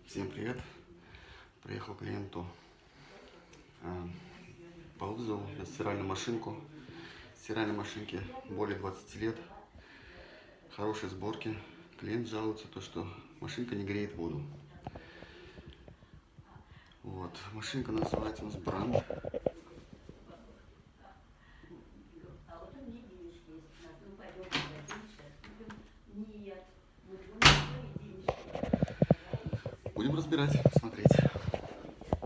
Всем привет! Приехал клиенту по вызову на стиральную машинку. Стиральной машинке более 20 лет, хорошей сборки. Клиент жалуется, что машинка не греет воду. Вот. Машинка называется у нас Бранд. Будем разбирать, смотреть.